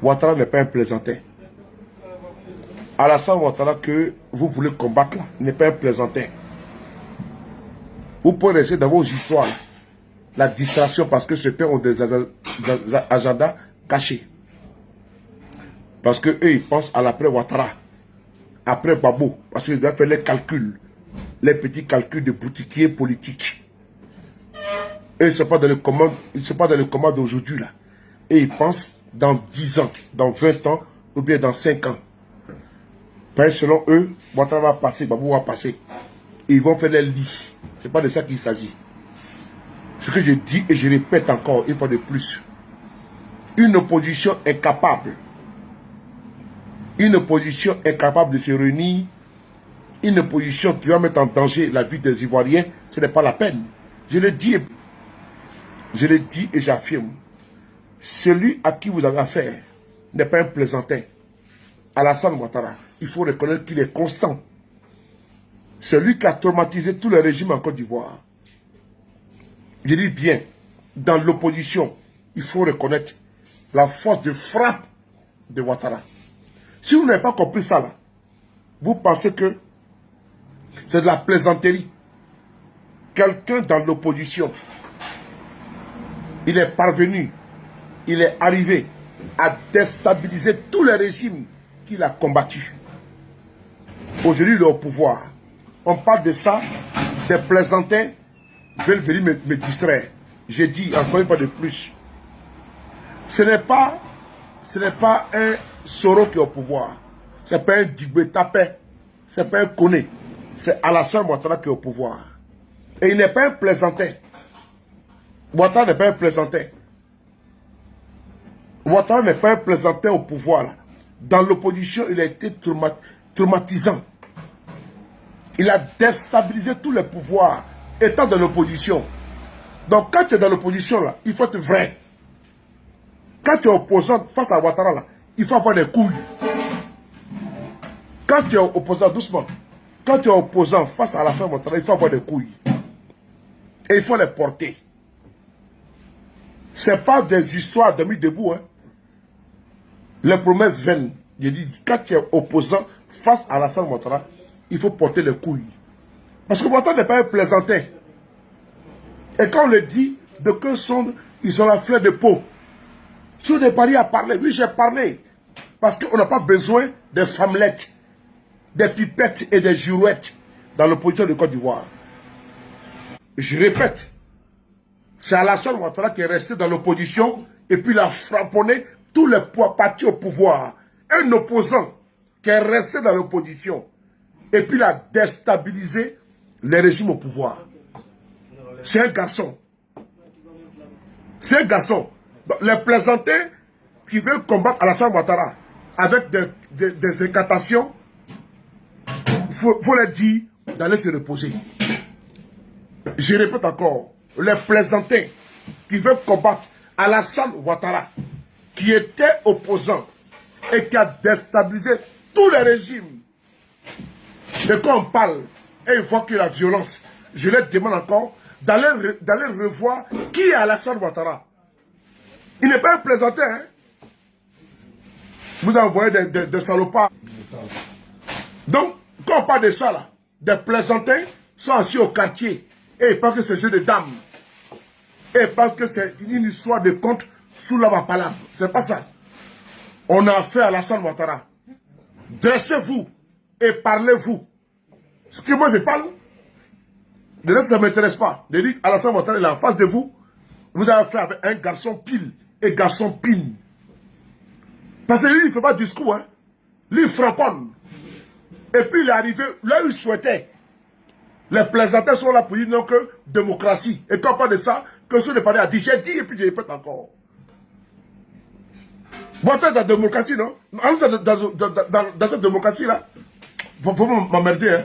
Ouattara n'est pas un plaisantin. Alassane Ouattara que vous voulez combattre là, n'est pas un plaisantin. Vous pouvez rester dans vos histoires, là. La distraction parce que certains ont des agendas cachés. Parce que eux, ils pensent à l'après Ouattara, après Babo, parce qu'ils doivent faire les calculs, les petits calculs de boutiquiers politiques. Et ce n'est pas dans le combat d'aujourd'hui là. Et ils pensent dans 10 ans, dans 20 ans, ou bien dans 5 ans. Parce que selon eux, Ouattara va passer, Babou va passer. Et ils vont faire les lits. Ce n'est pas de ça qu'il s'agit. Ce que je dis et je répète encore une fois de plus. Une opposition incapable. Une opposition incapable de se réunir. Une opposition qui va mettre en danger la vie des Ivoiriens. Ce n'est pas la peine. Je le dis et j'affirme. Celui à qui vous avez affaire n'est pas un plaisantin. Alassane Ouattara, il faut reconnaître qu'il est constant. Celui qui a traumatisé tous les régimes en Côte d'Ivoire. Je dis bien, dans l'opposition, il faut reconnaître la force de frappe de Ouattara. Si vous n'avez pas compris ça, là, vous pensez que c'est de la plaisanterie. Quelqu'un dans l'opposition, il est parvenu, il est arrivé à déstabiliser tous les régimes qu'il a combattus. Aujourd'hui, il est au pouvoir. On parle de ça, des plaisantins veulent venir me distraire. J'ai dit encore une fois de plus. Ce n'est pas un Soro qui est au pouvoir. Ce n'est pas un Dibé Tapé. Ce n'est pas un Koné. C'est Alassane Ouattara qui est au pouvoir. Et il n'est pas un plaisantin. Ouattara n'est pas un plaisantin. Ouattara n'est pas un plaisantin au pouvoir. Là. Dans l'opposition, il a été traumatisant. Il a déstabilisé tous les pouvoirs étant dans l'opposition. Donc quand tu es dans l'opposition, là, il faut être vrai. Quand tu es opposant face à Ouattara, là, il faut avoir des couilles. Quand tu es opposant, doucement, quand tu es opposant face à Alassane Ouattara, il faut avoir des couilles. Et il faut les porter. Ce n'est pas des histoires de mis debout. Hein. Les promesses viennent. Je dis, quand tu es opposant face à Alassane Ouattara, il faut porter les couilles. Parce que Ouattara n'est pas un plaisantin. Et quand on le dit, de que sont, ils ont la fleur de peau. Si on est parlé à parler, oui j'ai parlé. Parce qu'on n'a pas besoin des femmelettes, des pipettes et des girouettes dans l'opposition de Côte d'Ivoire. Je répète, c'est Alassane Ouattara qui est resté dans l'opposition et puis il a frapponné tous les partis au pouvoir. Un opposant qui est resté dans l'opposition et puis il a déstabilisé les régimes au pouvoir. C'est un garçon. C'est un garçon. Donc, les plaisantins qui veulent combattre Alassane Ouattara avec des incantations, il faut leur dire d'aller se reposer. Je répète encore, les plaisantins qui veulent combattre Alassane Ouattara, qui était opposant et qui a déstabilisé tous les régimes. Et quand on parle et ils voient que la violence, je leur demande encore d'aller revoir qui est Alassane Ouattara. Il n'est pas un plaisantin. Hein? Vous envoyez des salopards. Donc, quand on parle de ça, là, des plaisantins sont assis au quartier et ils pensent que c'est jeu de dames. Et ils pensent que c'est une histoire de conte sous la palabre. C'est pas ça. On a affaire à Alassane Ouattara. Dressez-vous et parlez-vous. Ce que moi je parle, de là, ça ne m'intéresse pas. Je dis, Alassane Ouattara est en face de vous. Vous avez affaire avec un garçon pile et garçon pine. Parce que lui, il ne fait pas de discours. Hein. Lui, il frapponne. Et puis, il est arrivé là où il souhaitait. Les plaisantins sont là pour dire non que démocratie. Et quand on parle de ça, que ceux de Paris a dit, j'ai dit et puis je répète encore. Ouattara dans la démocratie, non? Dans cette démocratie-là, faut m'emmerder, hein.